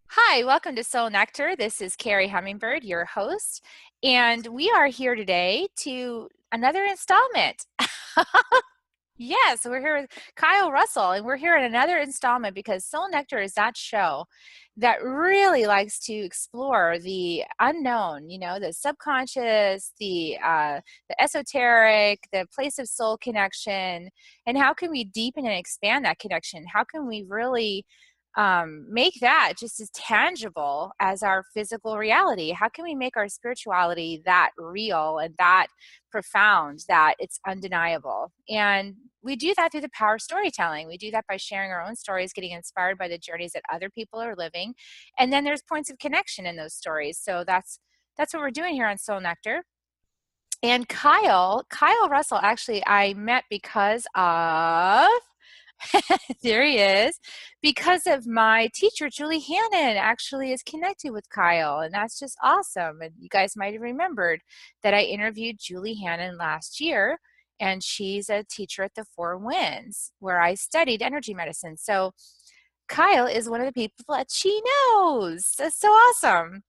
Hi, welcome to Soul Nectar. This is Carrie Hummingbird, your host, and we are here today to another installment. Yes, we're here with Kyle Russell, and we're here in another installment because Soul Nectar is that show that really likes to explore the unknown, the subconscious, the esoteric, the place of soul connection, and how can we deepen and expand that connection? How can we really make that just as tangible as our physical reality? How can we make our spirituality that real and that profound that it's undeniable? And we do that through the power of storytelling. We do that by sharing our own stories, getting inspired by the journeys that other people are living. And then there's points of connection in those stories. So that's what we're doing here on Soul Nectar. And Kyle Russell, actually, I met because of there he is. Because of my teacher, Julie Hannon, actually is connected with Kyle, and that's just awesome. And you guys might have remembered that I interviewed Julie Hannon last year, and she's a teacher at the Four Winds, where I studied energy medicine. So Kyle is one of the people that she knows. That's so awesome.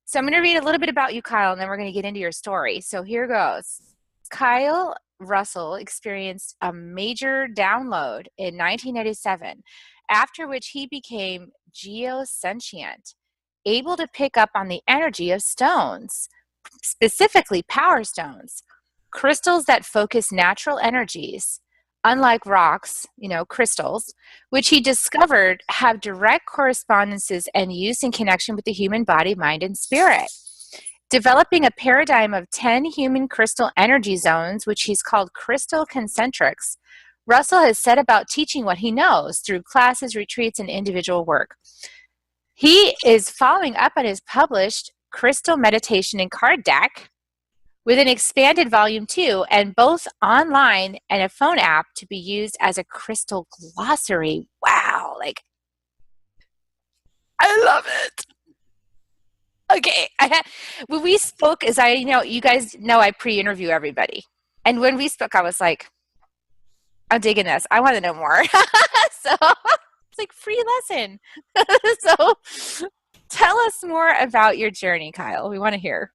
So I'm going to read a little bit about you, Kyle, and then we're going to get into your story. So here goes. Kyle Russell experienced a major download in 1987, after which he became Geo-Sentient, able to pick up on the energy of stones, specifically power stones, crystals that focus natural energies, unlike rocks, crystals, which he discovered have direct correspondences and use in connection with the human body, mind, and spirit. Developing a paradigm of 10 human crystal energy zones, which he's called Crystal Concentrics, Russell has set about teaching what he knows through classes, retreats, and individual work. He is following up on his published Crystal Meditation and Card Deck with an expanded volume 2, and both online and a phone app to be used as a crystal glossary. Wow, I love it. Okay, when we spoke, as you guys know, I pre-interview everybody. And when we spoke, I was like, I'm digging this. I want to know more. So it's like free lesson. So tell us more about your journey, Kyle. We want to hear.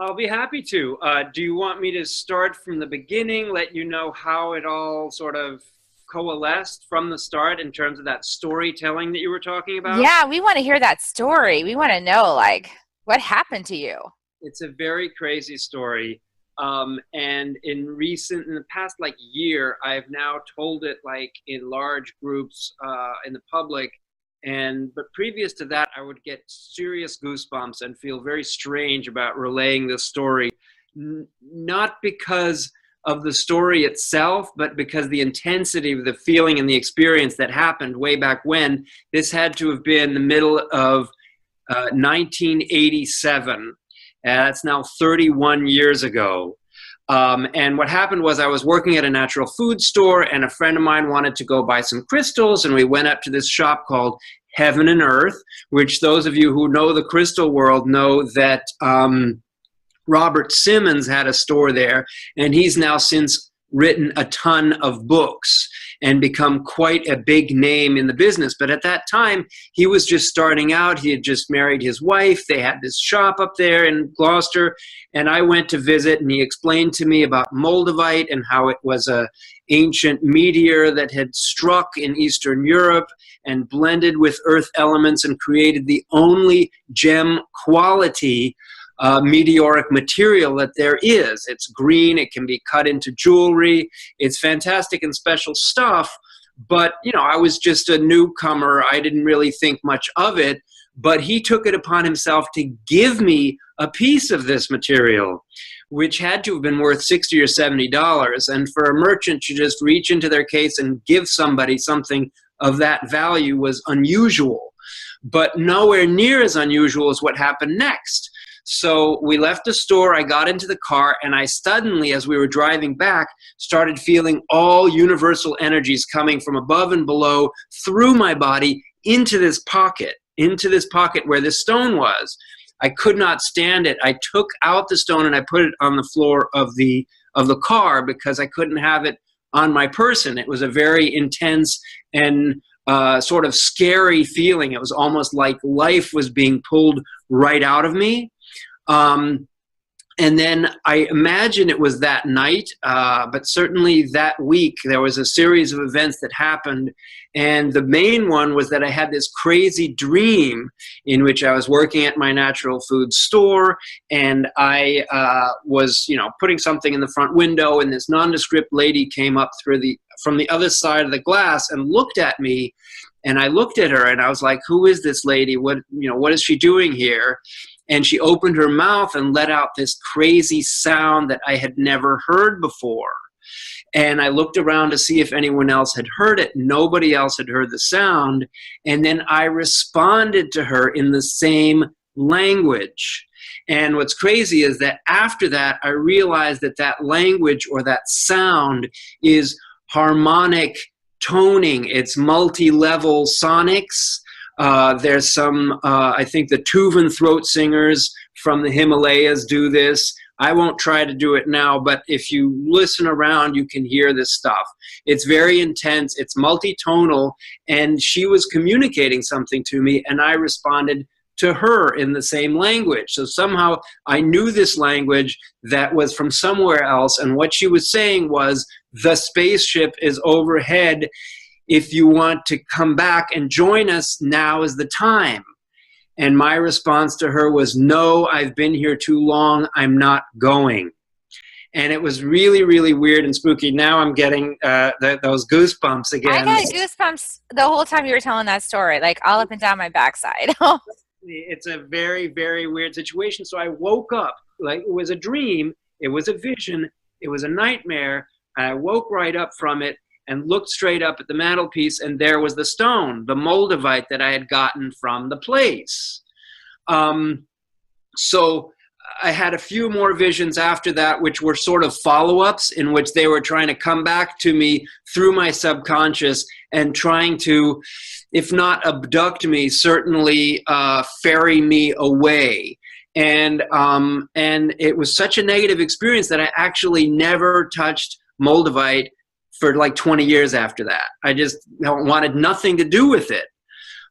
I'll be happy to. Do you want me to start from the beginning, let you know how it all sort of coalesced from the start in terms of that storytelling that you were talking about? Yeah, we want to hear that story. We want to know, what happened to you? It's a very crazy story. And in the past year, I've now told it in large groups in the public. But previous to that, I would get serious goosebumps and feel very strange about relaying this story, not because of the story itself, but because the intensity of the feeling and the experience that happened way back when. This had to have been the middle of 1987. That's now 31 years ago. And what happened was I was working at a natural food store, and a friend of mine wanted to go buy some crystals, and we went up to this shop called Heaven and Earth, which those of you who know the crystal world know that Robert Simmons had a store there, and he's now since written a ton of books and become quite a big name in the business. But at that time, he was just starting out. He had just married his wife. They had this shop up there in Gloucester, and I went to visit, and he explained to me about Moldavite and how it was a ancient meteor that had struck in Eastern Europe and blended with earth elements and created the only gem quality meteoric material that there is. It's green, it can be cut into jewelry, it's fantastic and special stuff, but I was just a newcomer. I didn't really think much of it, but he took it upon himself to give me a piece of this material, which had to have been worth $60 or $70, and for a merchant to just reach into their case and give somebody something of that value was unusual, but nowhere near as unusual as what happened next. So we left the store, I got into the car, and I suddenly, as we were driving back, started feeling all universal energies coming from above and below through my body into this pocket where this stone was. I could not stand it. I took out the stone and I put it on the floor of the car because I couldn't have it on my person. It was a very intense and sort of scary feeling. It was almost like life was being pulled right out of me. And then I imagine it was that night, but certainly that week there was a series of events that happened. And the main one was that I had this crazy dream in which I was working at my natural food store, and I was, putting something in the front window, and this nondescript lady came up from the other side of the glass and looked at me. And I looked at her and I was like, who is this lady? What is she doing here? And she opened her mouth and let out this crazy sound that I had never heard before. And I looked around to see if anyone else had heard it. Nobody else had heard the sound. And then I responded to her in the same language. And what's crazy is that after that, I realized that that language or that sound is harmonic toning. It's multi-level sonics. There's some, I think the Tuvan throat singers from the Himalayas do this. I won't try to do it now, but if you listen around, you can hear this stuff. It's very intense. It's multi-tonal, and she was communicating something to me, and I responded to her in the same language. So somehow I knew this language that was from somewhere else, and what she was saying was, the spaceship is overhead. If you want to come back and join us, now is the time. And my response to her was, no, I've been here too long. I'm not going. And it was really, really weird and spooky. Now I'm getting those goosebumps again. I got goosebumps the whole time you were telling that story, like all up and down my backside. It's a very, very weird situation. So I woke up like it was a dream. It was a vision. It was a nightmare. I woke right up from it and looked straight up at the mantelpiece, and there was the stone, the Moldavite that I had gotten from the place. So I had a few more visions after that, which were sort of follow-ups in which they were trying to come back to me through my subconscious and trying to, if not abduct me, certainly ferry me away. And it was such a negative experience that I actually never touched Moldavite for like 20 years after that. I just wanted nothing to do with it.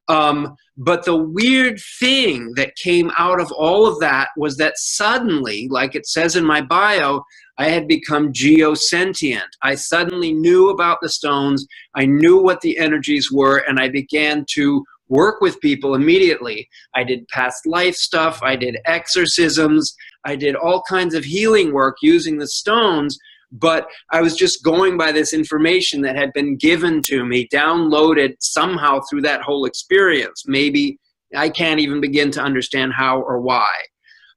But the weird thing that came out of all of that was that suddenly, like it says in my bio, I had become Geo-Sentient. I suddenly knew about the stones. I knew what the energies were, and I began to work with people immediately. I did past life stuff. I did exorcisms. I did all kinds of healing work using the stones. But I was just going by this information that had been given to me, downloaded somehow through that whole experience. Maybe I can't even begin to understand how or why.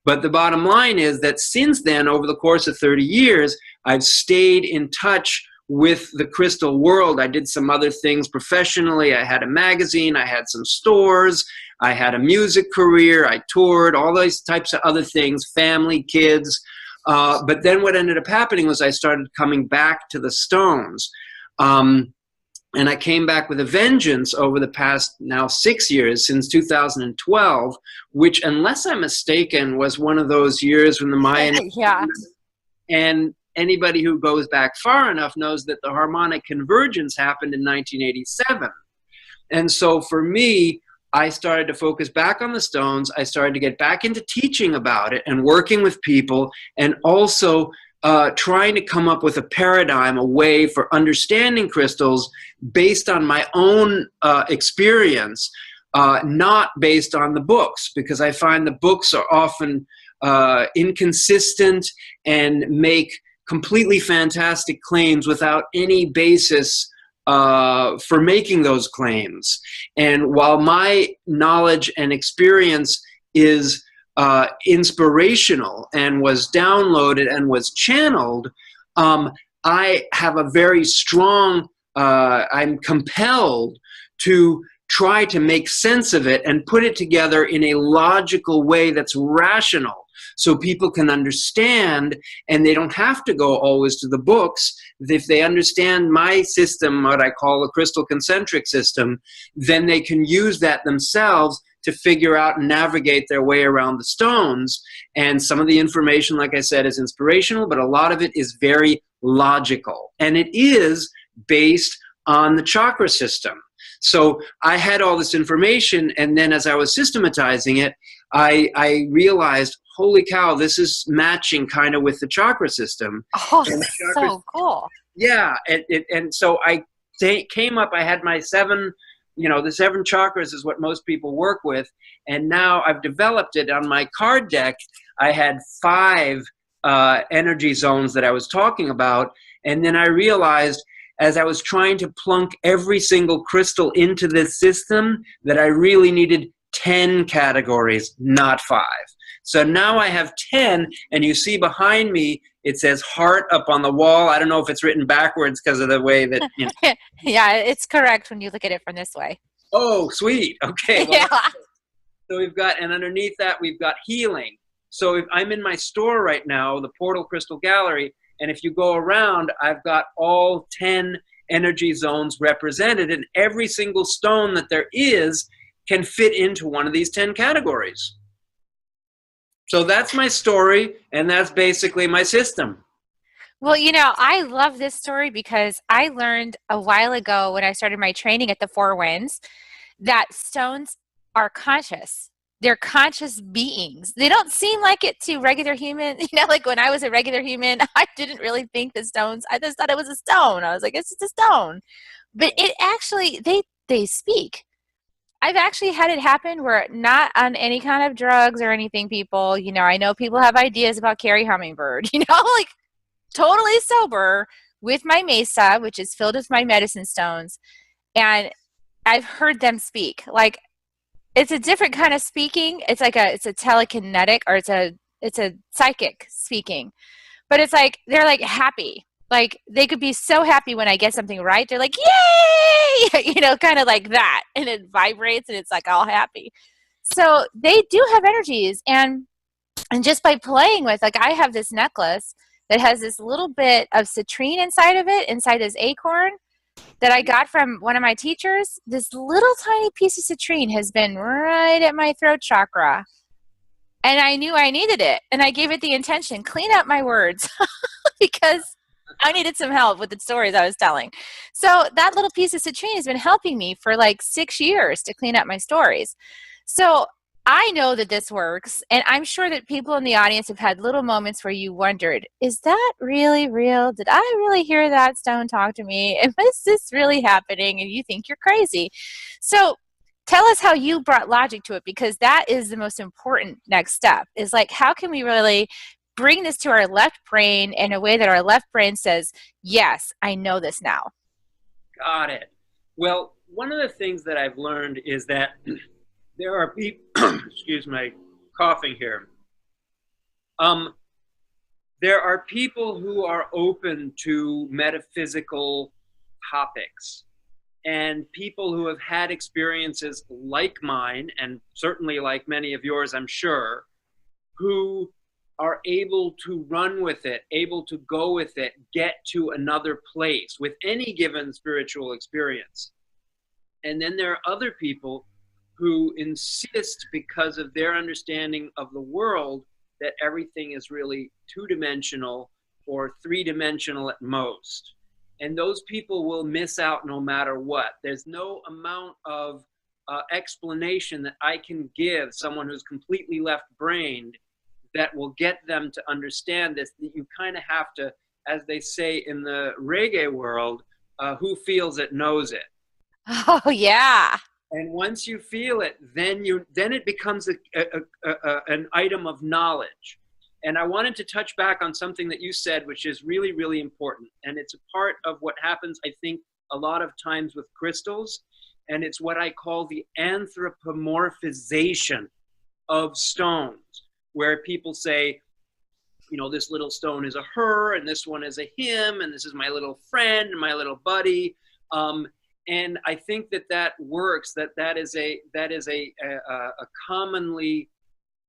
But the bottom line is that since then, over the course of 30 years, I've stayed in touch with the crystal world. I did some other things professionally. I had a magazine. I had some stores. I had a music career. I toured, all those types of other things, family, kids. But then what ended up happening was I started coming back to the stones. And I came back with a vengeance over the past now 6 years, since 2012, which, unless I'm mistaken, was one of those years when the Mayan... Yeah. And anybody who goes back far enough knows that the Harmonic Convergence happened in 1987. And so for me, I started to focus back on the stones. I started to get back into teaching about it and working with people, and also trying to come up with a paradigm, a way for understanding crystals based on my own experience, not based on the books, because I find the books are often inconsistent and make completely fantastic claims without any basis for making those claims. And while my knowledge and experience is inspirational and was downloaded and was channeled, I have a very strong, I'm compelled to try to make sense of it and put it together in a logical way that's rational, so people can understand, and they don't have to go always to the books. If they understand my system, what I call a Crystal Concentric system, then they can use that themselves to figure out and navigate their way around the stones. And some of the information, like I said, is inspirational, but a lot of it is very logical. And it is based on the chakra system. So I had all this information, and then as I was systematizing it, I realized, holy cow, this is matching kind of with the chakra system. Oh, And the chakra, so cool. yeah, and so I came up, I had my seven, the seven chakras is what most people work with, and now I've developed it on my card deck. I had five energy zones that I was talking about, and then I realized as I was trying to plunk every single crystal into this system that I really needed 10 categories, not 5. So now I have 10, and you see behind me, it says heart up on the wall. I don't know if it's written backwards because of the way that, Yeah, it's correct when you look at it from this way. Oh, sweet. Okay. Well, Yeah. so we've got, and underneath that, we've got healing. So if I'm in my store right now, the Portal Crystal Gallery, and if you go around, I've got all 10 energy zones represented, and every single stone that there is can fit into one of these 10 categories. So that's my story, and that's basically my system. Well, I love this story because I learned a while ago when I started my training at the Four Winds that stones are conscious. They're conscious beings. They don't seem like it to regular human. Like when I was a regular human, I didn't really think the stones, I just thought it was a stone. I was like, it's just a stone. But it actually, they speak. I've actually had it happen where not on any kind of drugs or anything, people. I know people have ideas about Carrie Hummingbird, like totally sober with my mesa, which is filled with my medicine stones. And I've heard them speak. Like it's a different kind of speaking. It's a telekinetic, or it's a psychic speaking. But it's like they're like happy. Like they could be so happy when I get something right. They're like, yay! Kind of like that. And it vibrates and it's like all happy. So they do have energies, and just by playing with, like I have this necklace that has this little bit of citrine inside of it, inside this acorn that I got from one of my teachers. This little tiny piece of citrine has been right at my throat chakra. And I knew I needed it. And I gave it the intention, clean up my words, because I needed some help with the stories I was telling. So that little piece of citrine has been helping me for like 6 years to clean up my stories. So I know that this works, and I'm sure that people in the audience have had little moments where you wondered, is that really real? Did I really hear that stone talk to me? Is this really happening? And you think you're crazy. So tell us how you brought logic to it, because that is the most important next step, is like, how can we really bring this to our left brain in a way that our left brain says, yes, I know this now? Got it. Well, one of the things that I've learned is that there are people, excuse my coughing here. There are people who are open to metaphysical topics, and people who have had experiences like mine, and certainly like many of yours, I'm sure, who are able to run with it, able to go with it, get to another place with any given spiritual experience. And then there are other people who insist, because of their understanding of the world, that everything is really two-dimensional or three-dimensional at most. And those people will miss out no matter what. There's no amount of explanation that I can give someone who's completely left-brained that will get them to understand this. That you kind of have to, as they say in the reggae world, who feels it knows it. Oh, yeah. And once you feel it, then it becomes an item of knowledge. And I wanted to touch back on something that you said, which is really, really important. And it's a part of what happens, I think, a lot of times with crystals. And it's what I call the anthropomorphization of stones, where people say, this little stone is a her, and this one is a him, and this is my little friend and my little buddy. And I think that works. That is a commonly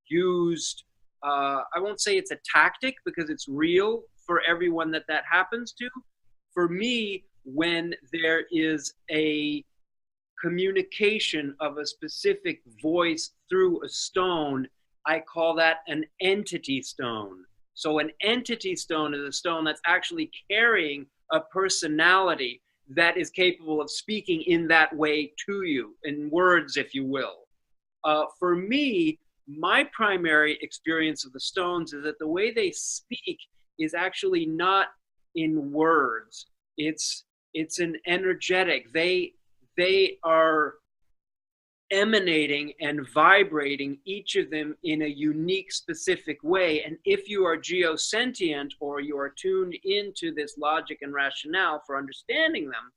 used. I won't say it's a tactic, because it's real for everyone that happens to. For me, when there is a communication of a specific voice through a stone, I call that an entity stone. So an entity stone is a stone that's actually carrying a personality. that is capable of speaking in that way to you, in words, if you will. For me, my primary experience of the stones is that the way they speak is actually not in words. It's an energetic. They are emanating and vibrating, each of them in a unique, specific way. And if you are geo-sentient, or you are tuned into this logic and rationale for understanding them,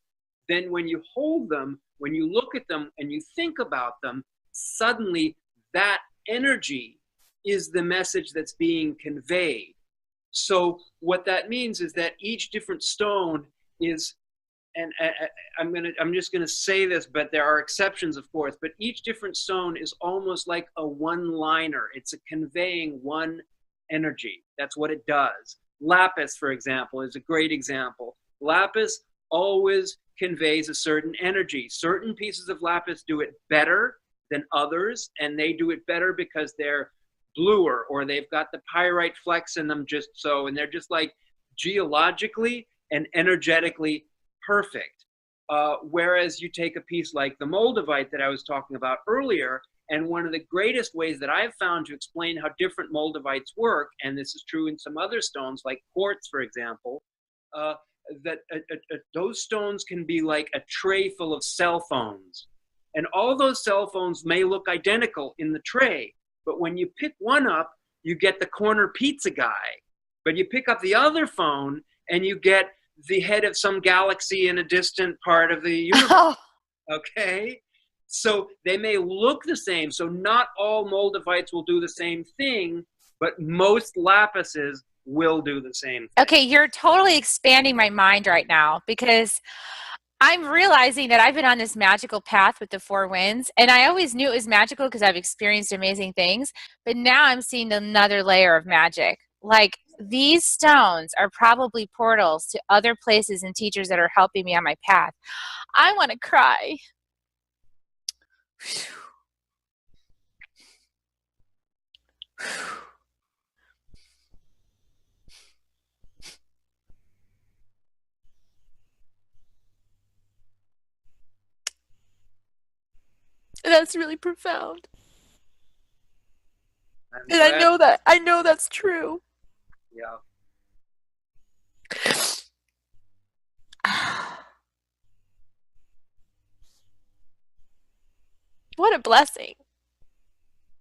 then when you hold them, when you look at them and you think about them, suddenly that energy is the message that's being conveyed. So what that means is that each different stone is, and I'm just gonna say this, but there are exceptions, of course, but each different stone is almost like a one-liner. It's a conveying one energy. That's what it does. Lapis, for example, is a great example. Lapis always conveys a certain energy. Certain pieces of lapis do it better than others, and they do it better because they're bluer, or they've got the pyrite flecks in them just so, and they're just like geologically and energetically perfect. Whereas you take a piece like the Moldavite that I was talking about earlier, and one of the greatest ways that I've found to explain how different Moldavites work, and this is true in some other stones like quartz, for example, that those stones can be like a tray full of cell phones. And all those cell phones may look identical in the tray, but when you pick one up, you get the corner pizza guy. But you pick up the other phone and you get the head of some galaxy in a distant part of the universe. Oh. Okay? So they may look the same. So not all Moldavites will do the same thing, but most lapises will do the same thing. Okay, you're totally expanding my mind right now, because I'm realizing that I've been on this magical path with the four winds, and I always knew it was magical because I've experienced amazing things, but now I'm seeing another layer of magic. Like, these stones are probably portals to other places and teachers that are helping me on my path. I want to cry. That's really profound. And I know that's true. Yeah. What a blessing.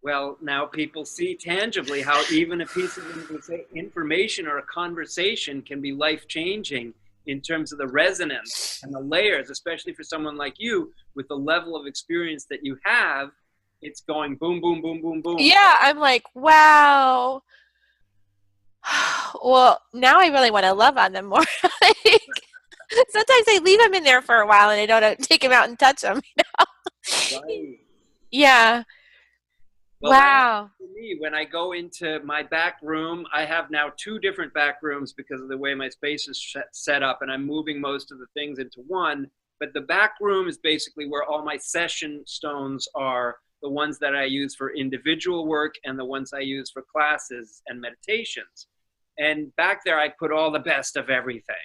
Well, now people see tangibly how even a piece of information or a conversation can be life-changing in terms of the resonance and the layers, especially for someone like you with the level of experience that you have. It's going boom, boom, boom, boom, boom. Yeah, I'm like, wow. Well, now I really want to love on them more. Sometimes I leave them in there for a while and I don't take them out and touch them. Right. Yeah. Well, wow. For me, when I go into my back room, I have now 2 different back rooms because of the way my space is set up, and I'm moving most of the things into one. But the back room is basically where all my session stones are, the ones that I use for individual work and the ones I use for classes and meditations. And back there, I put all the best of everything,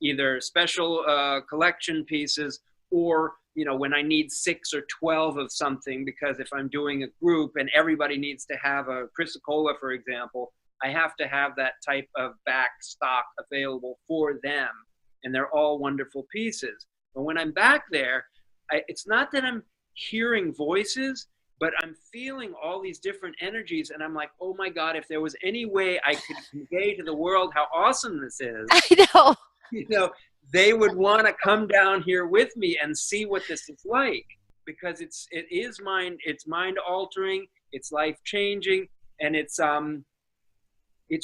either special collection pieces, or when I need 6 or 12 of something, because if I'm doing a group and everybody needs to have a Chrysocolla, for example, I have to have that type of back stock available for them. And they're all wonderful pieces. But when I'm back there, it's not that I'm hearing voices, but I'm feeling all these different energies. And I'm like, oh my God, if there was any way I could convey to the world how awesome this is. I know. They would want to come down here with me and see what this is like, because it is mind altering, it's life changing, and it's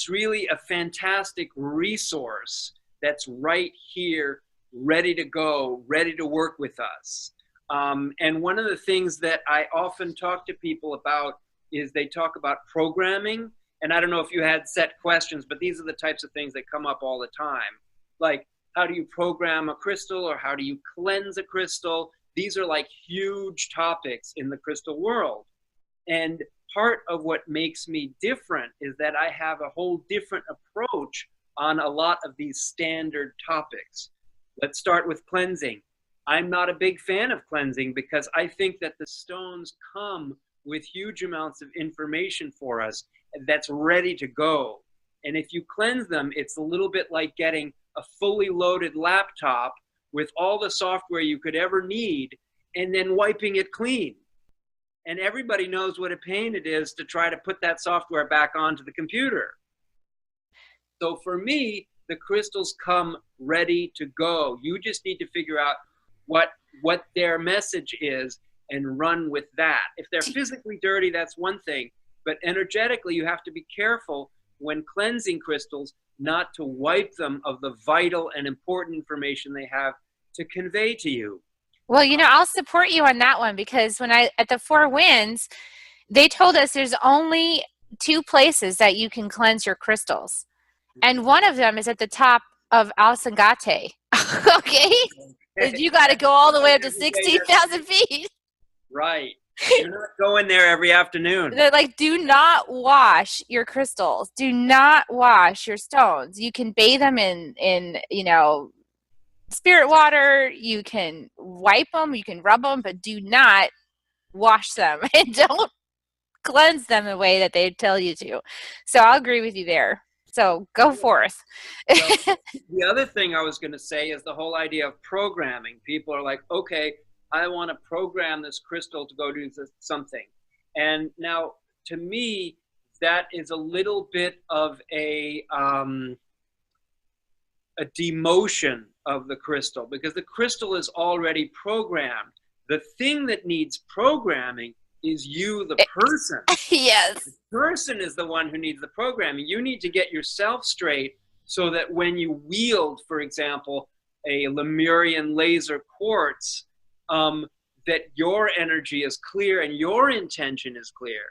really a fantastic resource that's right here, ready to go, ready to work with us. And one of the things that I often talk to people about is they talk about programming. And I don't know if you had set questions, but these are the types of things that come up all the time. Like, how do you program a crystal, or how do you cleanse a crystal? These are like huge topics in the crystal world. And part of what makes me different is that I have a whole different approach on a lot of these standard topics. Let's start with cleansing. I'm not a big fan of cleansing because I think that the stones come with huge amounts of information for us that's ready to go. And if you cleanse them, it's a little bit like getting a fully loaded laptop with all the software you could ever need and then wiping it clean. And everybody knows what a pain it is to try to put that software back onto the computer. So for me, the crystals come ready to go. You just need to figure out what their message is and run with that. If they're physically dirty, that's one thing. But energetically, you have to be careful when cleansing crystals not to wipe them of the vital and important information they have to convey to you. Well, I'll support you on that one, because when at the Four Winds, they told us there's only 2 places that you can cleanse your crystals. And one of them is at the top of Alsangate. Okay? You got to go all the way up to 16,000 feet. Right. You're not going there every afternoon. They're like, do not wash your crystals. Do not wash your stones. You can bathe them in spirit water. You can wipe them. You can rub them, but do not wash them. And don't cleanse them the way that they tell you to. So I'll agree with you there. So go forth. So the other thing I was going to say is the whole idea of programming. People are like, okay, I want to program this crystal to go do something. And now, to me, that is a little bit of a demotion of the crystal, because the crystal is already programmed. The thing that needs programming is you, the person. Yes. The person is the one who needs the programming. You need to get yourself straight so that when you wield, for example, a Lemurian laser quartz, that your energy is clear and your intention is clear,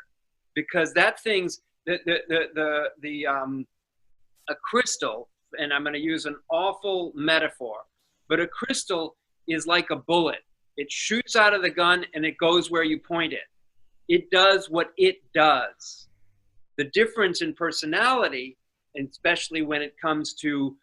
because that thing's a crystal, and I'm going to use an awful metaphor, but a crystal is like a bullet. It shoots out of the gun and it goes where you point it. It does what it does. The difference in personality, and especially when it comes to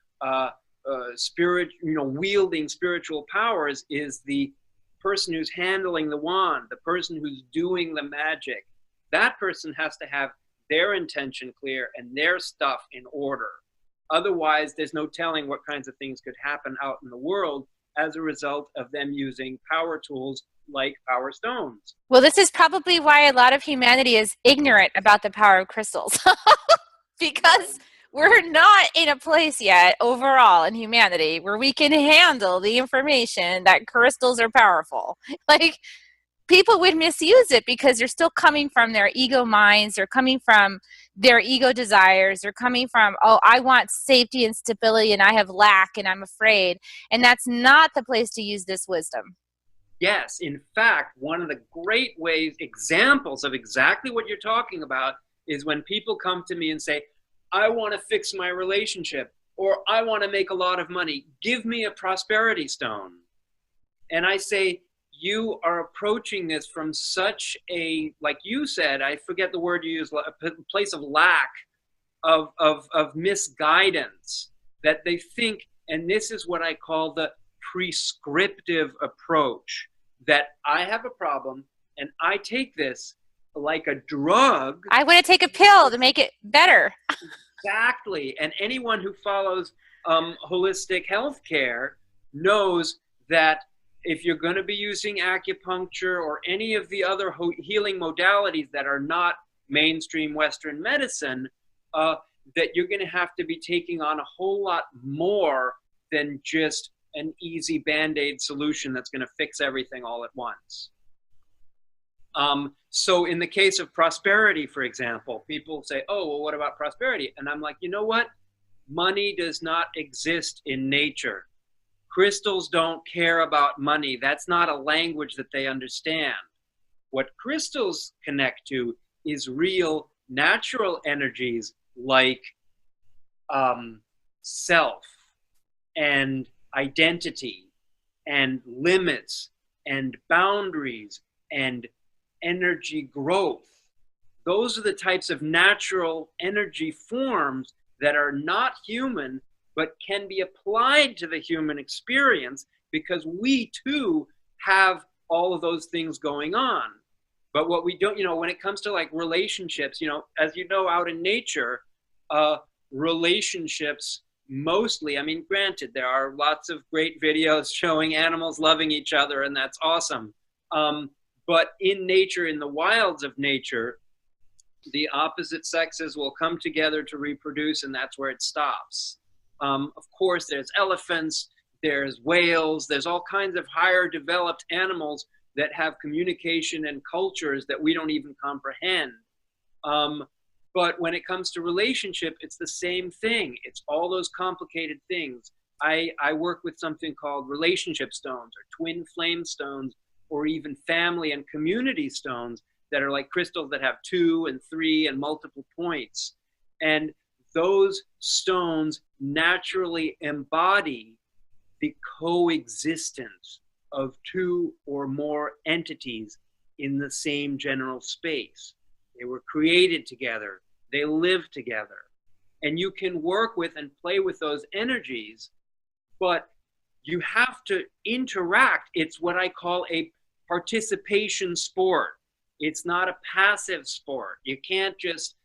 wielding spiritual powers, is the person who's handling the wand, the person who's doing the magic. That person has to have their intention clear and their stuff in order. Otherwise, there's no telling what kinds of things could happen out in the world as a result of them using power tools like power stones. Well, this is probably why a lot of humanity is ignorant about the power of crystals. Because we're not in a place yet overall in humanity where we can handle the information that crystals are powerful. Like, people would misuse it because they're still coming from their ego minds. They're coming from their ego desires. They're coming from, oh, I want safety and stability and I have lack and I'm afraid. And that's not the place to use this wisdom. Yes, in fact, one of the great examples of exactly what you're talking about is when people come to me and say, I want to fix my relationship, or I want to make a lot of money. Give me a prosperity stone. And I say, you are approaching this from such a, like you said, I forget the word you used, a place of lack, of misguidance, that they think, and this is what I call the prescriptive approach, that I have a problem and I take this like a drug. I want to take a pill to make it better. Exactly. And anyone who follows holistic healthcare knows that if you're going to be using acupuncture or any of the other healing modalities that are not mainstream Western medicine, that you're going to have to be taking on a whole lot more than just an easy Band-Aid solution that's going to fix everything all at once. So in the case of prosperity, for example, people say, oh, well, what about prosperity? And I'm like, you know what? Money does not exist in nature. Crystals don't care about money. That's not a language that they understand. What crystals connect to is real natural energies like self and identity and limits and boundaries and energy growth. Those are the types of natural energy forms that are not human, but can be applied to the human experience because we too have all of those things going on. But what we don't, when it comes to like relationships, as you know, out in nature, relationships mostly, I mean, granted, there are lots of great videos showing animals loving each other, and that's awesome. But in nature, in the wilds of nature, the opposite sexes will come together to reproduce, and that's where it stops. Of course, there's elephants, there's whales, there's all kinds of higher developed animals that have communication and cultures that we don't even comprehend. But when it comes to relationship, it's the same thing. It's all those complicated things. I work with something called relationship stones or twin flame stones, or even family and community stones that are like crystals that have 2 and 3 and multiple points. And those stones naturally embody the coexistence of 2 or more entities in the same general space. They were created together. They live together. And you can work with and play with those energies, but you have to interact. It's what I call a participation sport. It's not a passive sport. You can't just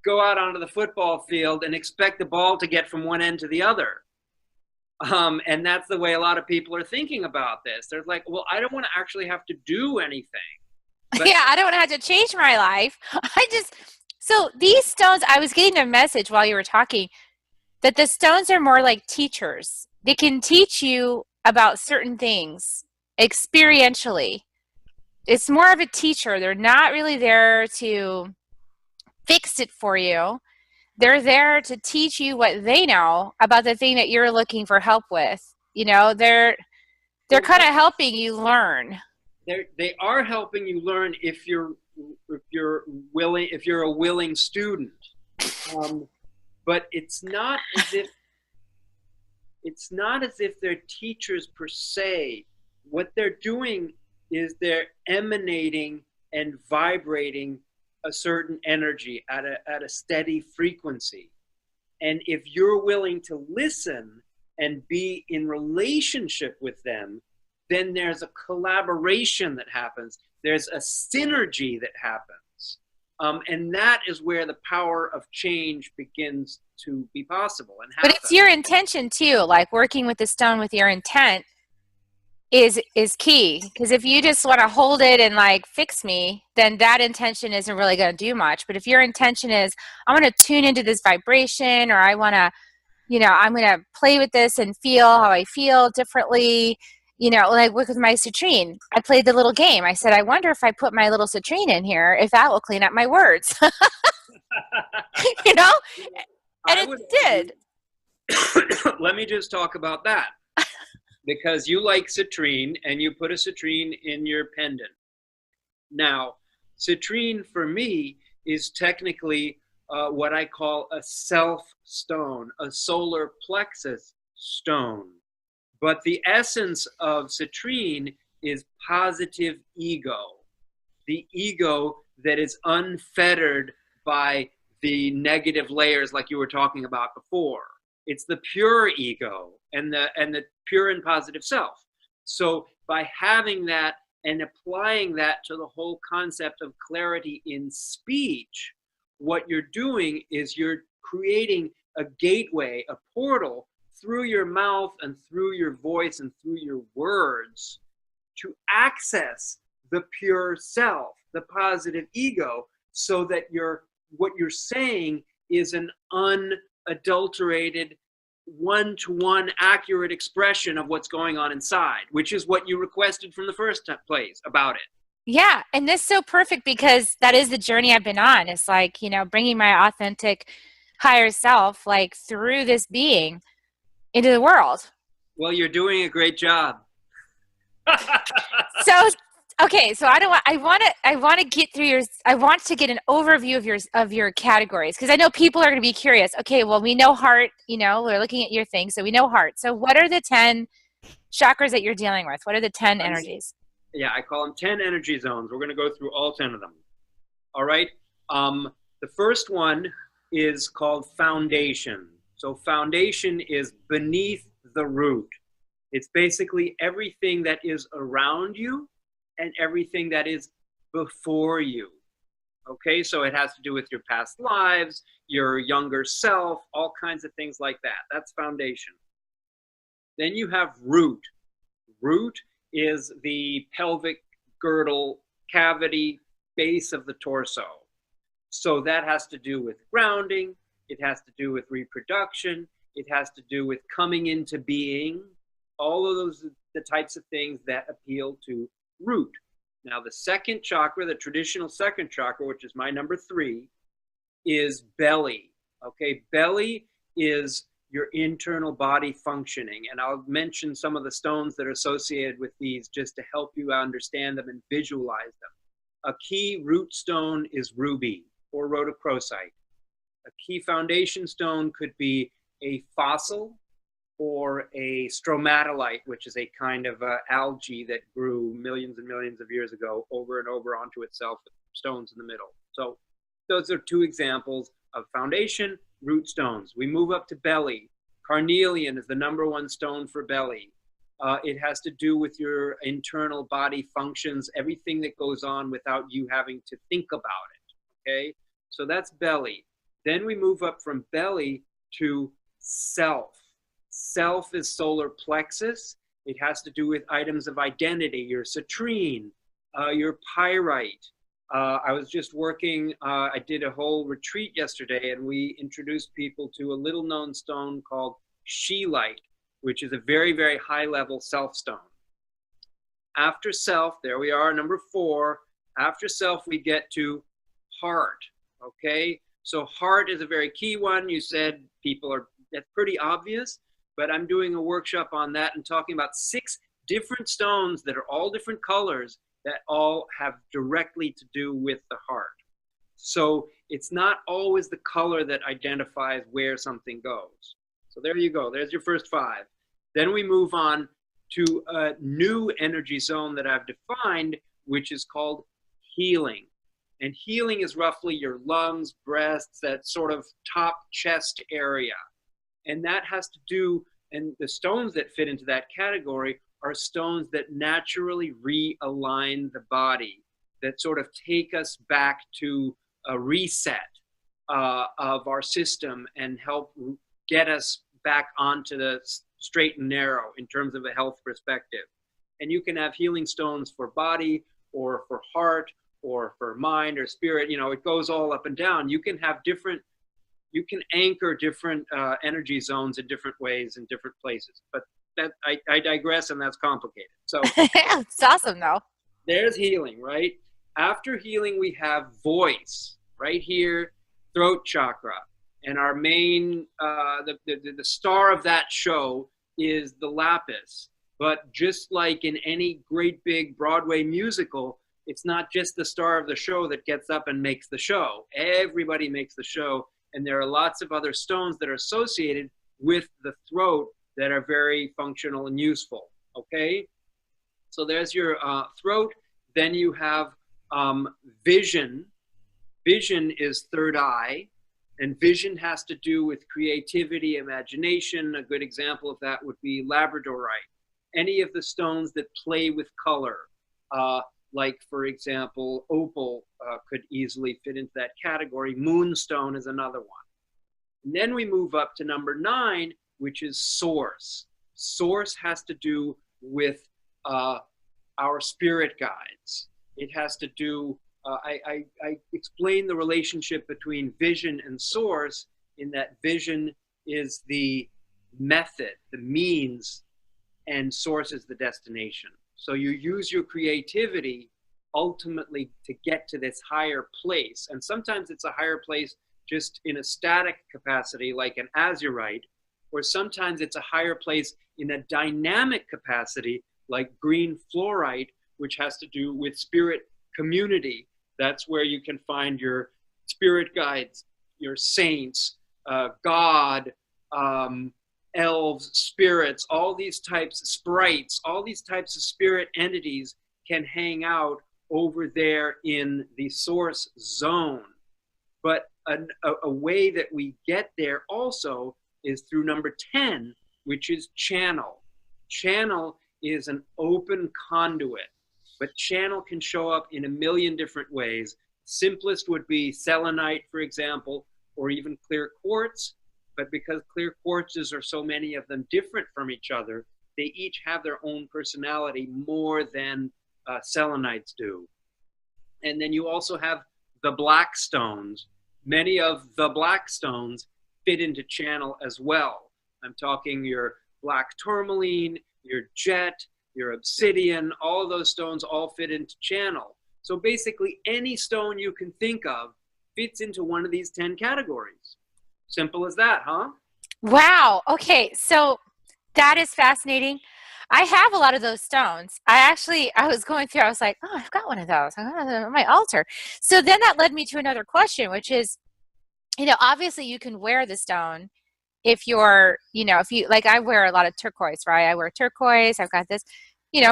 go out onto the football field and expect the ball to get from one end to the other. And that's the way a lot of people are thinking about this. They're like, well, I don't want to actually have to do anything. But yeah, I don't have to change my life. So these stones, I was getting a message while you were talking that the stones are more like teachers. They can teach you about certain things experientially. It's more of a teacher. They're not really there to fix it for you. They're there to teach you what they know about the thing that you're looking for help with. They're kind of helping you learn. They are helping you learn if you're willing, if you're a willing student. But it's not as if they're teachers per se. What they're doing is they're emanating and vibrating a certain energy at a steady frequency. And if you're willing to listen and be in relationship with them, then there's a collaboration that happens. There's a synergy that happens. And that is where the power of change begins to be possible and happen. But it's your intention too, like working with the stone with your intent is key. Because if you just want to hold it and like fix me, then that intention isn't really going to do much. But if your intention is, I want to tune into this vibration, or I want to, I'm going to play with this and feel how I feel differently. Like with my citrine, I played the little game. I said, I wonder if I put my little citrine in here, if that will clean up my words. And it did. Let me just talk about that. Because you like citrine and you put a citrine in your pendant. Now, citrine for me is technically what I call a self stone, a solar plexus stone. But the essence of citrine is positive ego, the ego that is unfettered by the negative layers like you were talking about before. It's the pure ego and the pure and positive self. So by having that and applying that to the whole concept of clarity in speech, what you're doing is you're creating a gateway, a portal through your mouth and through your voice and through your words to access the pure self, the positive ego, so that what you're saying is an unadulterated, one-to-one accurate expression of what's going on inside, which is what you requested from the first place about it. Yeah, and this is so perfect because that is the journey I've been on. It's like, bringing my authentic higher self, like through this being into the world. Well, you're doing a great job. Okay, so I want to get through I want to get an overview of your categories, because I know people are going to be curious. Okay, well, we know heart, we're looking at your thing, so we know heart. So what are the 10 chakras that you're dealing with? What are the 10 energies? Yeah, I call them 10 energy zones. We're going to go through all 10 of them. All right. The first one is called foundation. So foundation is beneath the root. It's basically everything that is around you and everything that is before you. Okay, so it has to do with your past lives, your younger self, all kinds of things like that. That's foundation. Then you have root. Root is the pelvic girdle cavity base of the torso. So that has to do with grounding. It has to do with reproduction. It has to do with coming into being. All of those are the types of things that appeal to root. Now, the second chakra, the traditional second chakra, which is my number 3, is belly. Okay, belly is your internal body functioning. And I'll mention some of the stones that are associated with these just to help you understand them and visualize them. A key root stone is ruby or rhodochrosite. A key foundation stone could be a fossil or a stromatolite, which is a kind of algae that grew millions and millions of years ago over and over onto itself with stones in the middle. So those are 2 examples of foundation, root stones. We move up to belly. Carnelian is the number 1 stone for belly. It has to do with your internal body functions, everything that goes on without you having to think about it, okay? So that's belly. Then we move up from belly to self. Self is solar plexus. It has to do with items of identity, your citrine, your pyrite. I was just working, I did a whole retreat yesterday, and we introduced people to a little known stone called scheelite, which is a very, very high level self stone. After self, there we are, number 4. After self, we get to heart, okay? So heart is a very key one. You said that's pretty obvious, but I'm doing a workshop on that and talking about 6 different stones that are all different colors that all have directly to do with the heart. So it's not always the color that identifies where something goes. So there you go. There's your first 5. Then we move on to a new energy zone that I've defined, which is called healing. And healing is roughly your lungs, breasts, that sort of top chest area. And that has to do, and the stones that fit into that category are stones that naturally realign the body, that sort of take us back to a reset of our system and help get us back onto the straight and narrow in terms of a health perspective. And you can have healing stones for body or for heart or for mind or spirit. You know, it goes all up and down. You can have different, you can anchor different energy zones in different ways in different places. But that I digress, and that's complicated. So It's awesome though. there's healing, right? After healing, we have voice right here, throat chakra. And our main, the star of that show is the lapis. But just like in any great big Broadway musical, it's not just the star of the show that gets up and makes the show. Everybody makes the show. And there are lots of other stones that are associated with the throat that are very functional and useful, okay? So there's your throat. Then you have vision. Vision is third eye. And vision has to do with creativity, imagination. A good example of that would be labradorite. Any of the stones that play with color, like, for example, opal could easily fit into that category. Moonstone is another one. And then we move up to number 9, which is source. Source has to do with our spirit guides. It has to do, I explain the relationship between vision and source in that vision is the method, the means, and source is the destination. So you use your creativity ultimately to get to this higher place. And sometimes it's a higher place just in a static capacity, like an azurite, or sometimes it's a higher place in a dynamic capacity, like green fluorite, which has to do with spirit community. That's where you can find your spirit guides, your saints, God, elves, spirits, all these types of sprites, all these types of spirit entities can hang out over there in the source zone. But a way that we get there also is through number 10, which is channel. Channel is an open conduit, but channel can show up in a million different ways. Simplest would be selenite, for example, or even clear quartz. But because clear quartzes are so many of them different from each other, they each have their own personality more than selenites do. And then you also have the black stones. Many of the black stones fit into channel as well. I'm talking your black tourmaline, your jet, your obsidian, all of those stones all fit into channel. So basically any stone you can think of fits into one of these 10 categories. Simple as that, huh? Wow. Okay. So that is fascinating. I have a lot of those stones. I was going through, I was like, oh, I've got one of those. I got one on my altar. So then that led me to another question, which is, obviously you can wear the stone if you're, if you, like I wear a lot of turquoise, right? I wear turquoise. I've got this,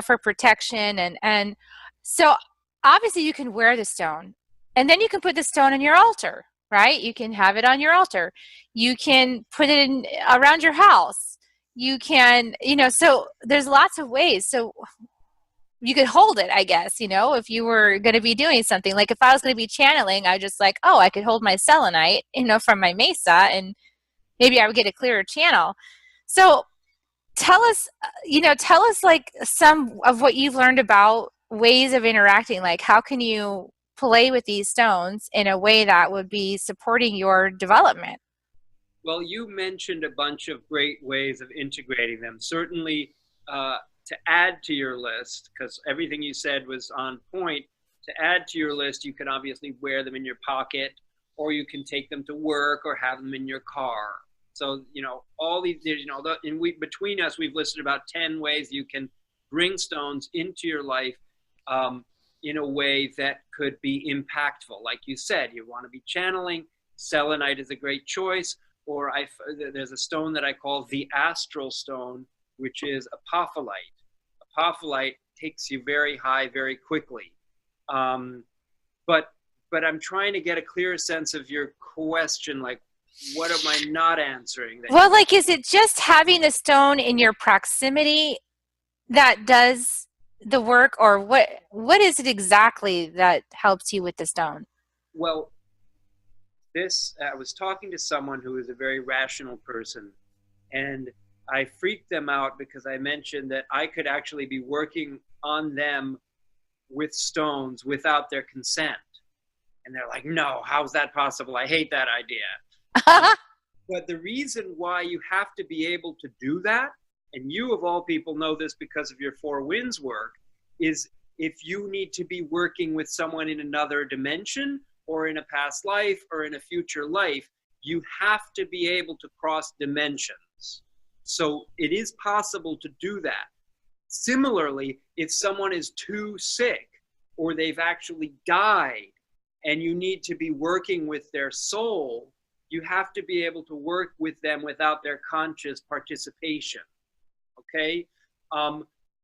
for protection. And so obviously you can wear the stone and then you can put the stone on your altar, right? You can have it on your altar. You can put it in around your house. You can, so there's lots of ways. So you could hold it, I guess, if you were going to be doing something. Like if I was going to be channeling, I just like, oh, I could hold my selenite, from my mesa, and maybe I would get a clearer channel. So tell us like some of what you've learned about ways of interacting. Like how can you play with these stones in a way that would be supporting your development? Well, you mentioned a bunch of great ways of integrating them. Certainly, to add to your list, because everything you said was on point, to add to your list, you can obviously wear them in your pocket, or you can take them to work or have them in your car. So, all these, between us, we've listed about 10 ways you can bring stones into your life in a way that could be impactful. Like you said, you want to be channeling, selenite is a great choice. Or there's a stone that I call the astral stone, which is apophyllite. Apophyllite takes you very high very quickly. But I'm trying to get a clearer sense of your question, like what am I not answering? Well, like, is it just having the stone in your proximity that does the work, or what is it exactly that helps you with the stone? Well, I was talking to someone who is a very rational person, and I freaked them out because I mentioned that I could actually be working on them with stones without their consent. And they're like, no, how's that possible? I hate that idea. But the reason why you have to be able to do that, and you of all people know this because of your Four Winds work, is if you need to be working with someone in another dimension or in a past life or in a future life, you have to be able to cross dimensions. So it is possible to do that. Similarly, if someone is too sick or they've actually died and you need to be working with their soul, you have to be able to work with them without their conscious participation. Okay?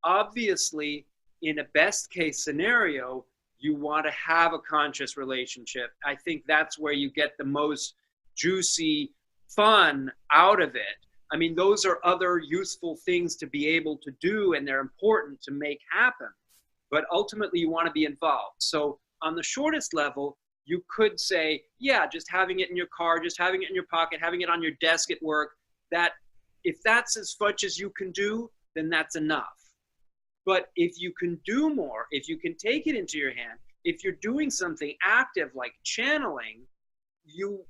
Obviously, in a best case scenario, you want to have a conscious relationship. I think that's where you get the most juicy fun out of it. I mean, those are other useful things to be able to do, and they're important to make happen. But ultimately, you want to be involved. So on the shortest level, you could say, yeah, just having it in your car, just having it in your pocket, having it on your desk at work, that if that's as much as you can do, then that's enough. But if you can do more, if you can take it into your hand, if you're doing something active like channeling, you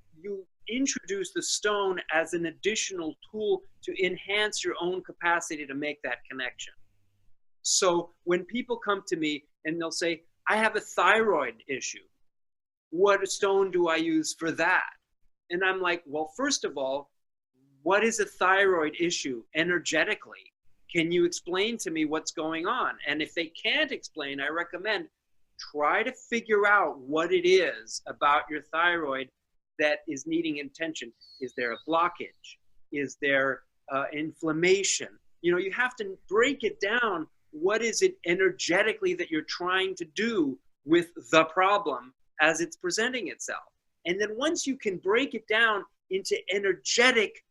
introduce the stone as an additional tool to enhance your own capacity to make that connection. So when people come to me and they'll say, I have a thyroid issue, what stone do I use for that? And I'm like, well, first of all, what is a thyroid issue energetically? Can you explain to me what's going on? And if they can't explain, I recommend try to figure out what it is about your thyroid that is needing attention. Is there a blockage? Is there inflammation? You have to break it down. What is it energetically that you're trying to do with the problem as it's presenting itself? And then once you can break it down into energetic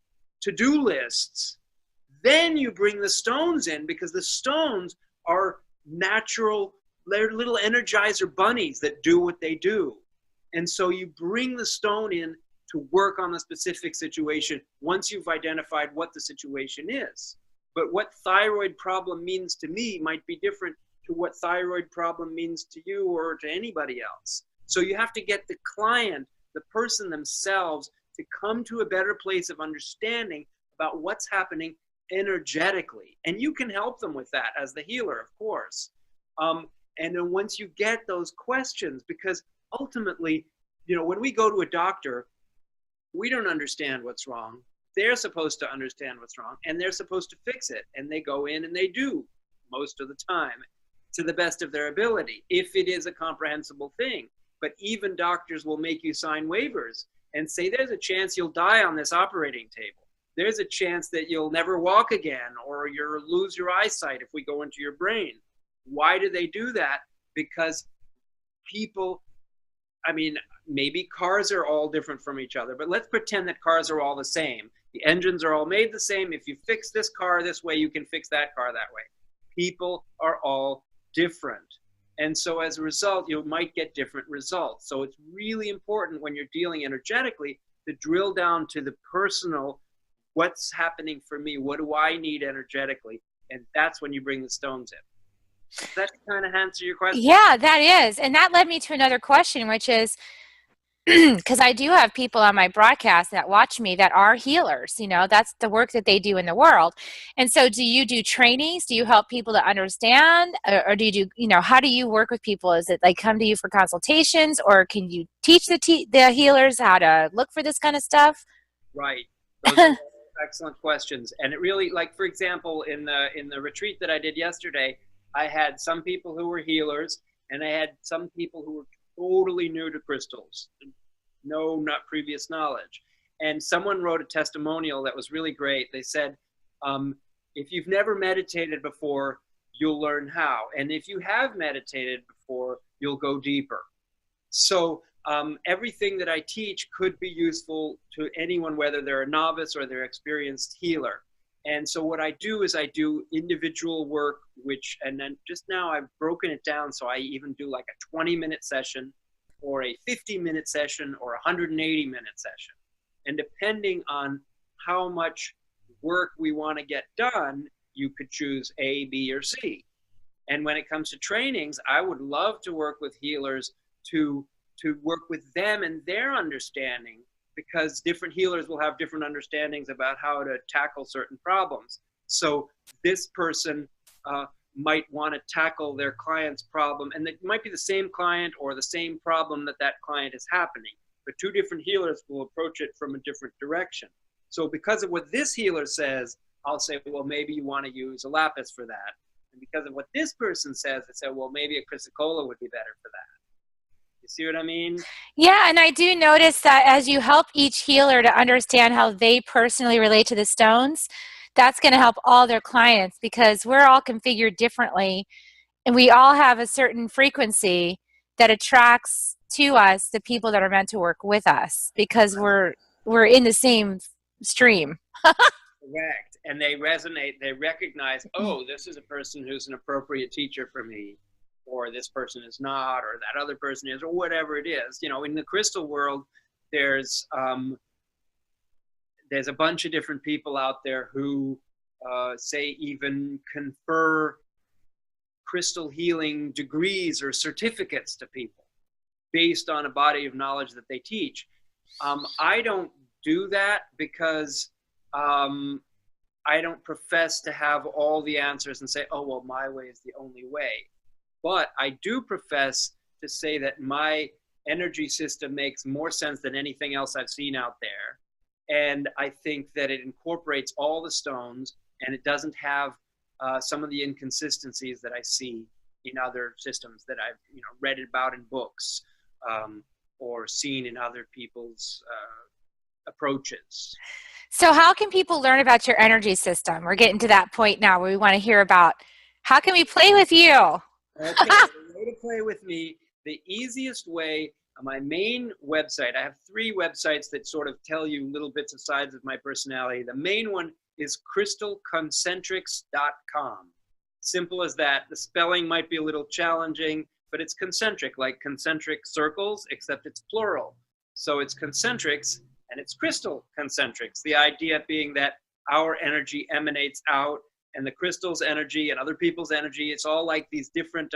to-do lists, then you bring the stones in, because the stones are natural, they're little energizer bunnies that do what they do. And so you bring the stone in to work on the specific situation once you've identified what the situation is. But what thyroid problem means to me might be different to what thyroid problem means to you or to anybody else. So you have to get the client, the person themselves, to come to a better place of understanding about what's happening energetically. And you can help them with that as the healer, of course. And then once you get those questions, because ultimately, you know, when we go to a doctor, we don't understand what's wrong. They're supposed to understand what's wrong, and they're supposed to fix it. And they go in and they do most of the time to the best of their ability, if it is a comprehensible thing. But even doctors will make you sign waivers and say, there's a chance you'll die on this operating table. There's a chance that you'll never walk again, or you'll lose your eyesight if we go into your brain. Why do they do that? Because people, I mean, maybe cars are all different from each other, but let's pretend that cars are all the same. The engines are all made the same. If you fix this car this way, you can fix that car that way. People are all different. And so as a result, you might get different results. So it's really important when you're dealing energetically to drill down to the personal, what's happening for me? What do I need energetically? And that's when you bring the stones in. Does that kind of answer your question? Yeah, that is. And that led me to another question, which is, because I do have people on my broadcast that watch me that are healers, you know, that's the work that they do in the world. And so do you do trainings? Do you help people to understand, or do you do, you know, how do you work with people? Is it like come to you for consultations, or can you teach the healers how to look for this kind of stuff? Right. Those are excellent questions. And it really, like, for example, in the retreat that I did yesterday, I had some people who were healers, and I had some people who were totally new to crystals, not previous knowledge. And someone wrote a testimonial that was really great. They said, if you've never meditated before, you'll learn how. And if you have meditated before, you'll go deeper. So everything that I teach could be useful to anyone, whether they're a novice or they're experienced healer. And so what I do is I do individual work, and then just now I've broken it down. So I even do like a 20-minute session, or a 50-minute session, or a 180-minute session. And depending on how much work we want to get done, you could choose A, B, or C. And when it comes to trainings, I would love to work with healers to work with them and their understanding, because different healers will have different understandings about how to tackle certain problems. So this person might want to tackle their client's problem, and it might be the same client or the same problem that client is happening, but two different healers will approach it from a different direction. So because of what this healer says, I'll say, well, maybe you want to use a lapis for that. And because of what this person says, I say, well, maybe a chrysocolla would be better for that. You see what I mean? Yeah, and I do notice that as you help each healer to understand how they personally relate to the stones, that's going to help all their clients, because we're all configured differently, and we all have a certain frequency that attracts to us the people that are meant to work with us, because we're in the same stream. Correct. And they resonate, they recognize, oh, this is a person who's an appropriate teacher for me, or this person is not, or that other person is, or whatever it is. You know, in the crystal world, there's a bunch of different people out there who say even confer crystal healing degrees or certificates to people based on a body of knowledge that they teach. I don't do that because I don't profess to have all the answers and say, oh, well, my way is the only way. But I do profess to say that my energy system makes more sense than anything else I've seen out there. And I think that it incorporates all the stones, and it doesn't have some of the inconsistencies that I see in other systems that I've read about in books or seen in other people's approaches. So how can people learn about your energy system? We're getting to that point now where we want to hear about how can we play with you? Okay, the way to play with me the easiest way, on my main website, I have 3 websites that sort of tell you little bits of sides of my personality. The main one is crystalconcentrics.com. Simple as that. The spelling might be a little challenging, but it's concentric, like concentric circles, except it's plural. So it's concentrics and it's crystal concentrics. The idea being that our energy emanates out, and the crystal's energy and other people's energy, it's all like these different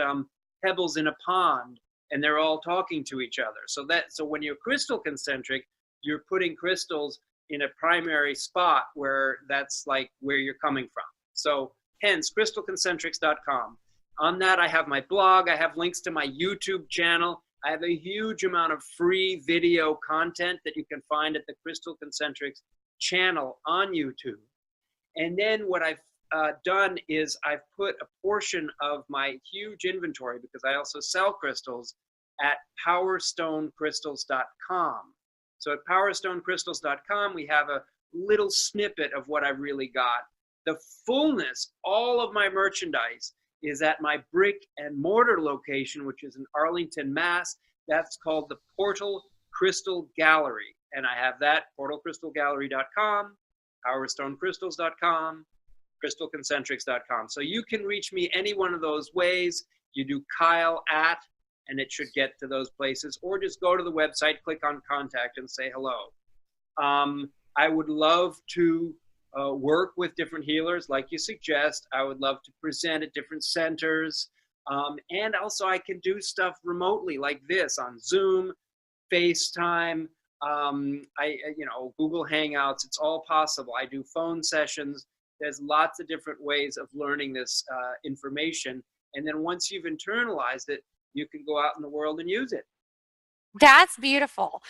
pebbles in a pond, and they're all talking to each other. So when you're crystal concentric, you're putting crystals in a primary spot where that's like where you're coming from. So hence crystalconcentrics.com. On that, I have my blog. I have links to my YouTube channel. I have a huge amount of free video content that you can find at the Crystal Concentrics channel on YouTube. And then what I've done is I've put a portion of my huge inventory, because I also sell crystals, at powerstonecrystals.com. So at powerstonecrystals.com, we have a little snippet of what I've really got. The fullness, all of my merchandise, is at my brick and mortar location, which is in Arlington, Mass. That's called the Portal Crystal Gallery. And I have that, portalcrystalgallery.com, powerstonecrystals.com, crystalconcentrics.com. So you can reach me any one of those ways. You do Kyle at, and it should get to those places, or just go to the website, click on contact, and say hello. I would love to work with different healers like you suggest. I would love to present at different centers. And also I can do stuff remotely like this on Zoom, FaceTime, Google Hangouts. It's all possible. I do phone sessions. There's lots of different ways of learning this information. And then once you've internalized it, you can go out in the world and use it. That's beautiful.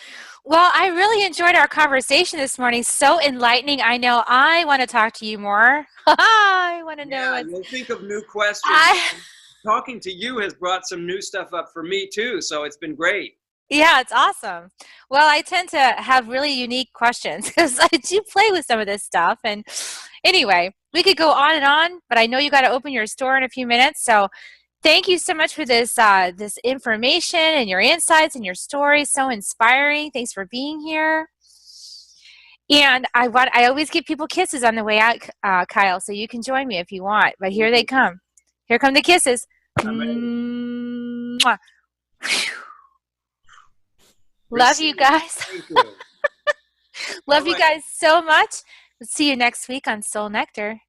Well, I really enjoyed our conversation this morning. So enlightening. I know I want to talk to you more. I want to know. Yeah, you'll think of new questions. Talking to you has brought some new stuff up for me too, so it's been great. Yeah, it's awesome. Well, I tend to have really unique questions because I do play with some of this stuff. And anyway, we could go on and on, but I know you got to open your store in a few minutes. So thank you so much for this this information and your insights and your stories. So inspiring. Thanks for being here. And I always give people kisses on the way out, Kyle, so you can join me if you want. But here they come. Here come the kisses. Mwah. Love you guys. Thank you. Love you guys so much. We'll see you next week on Soul Nectar.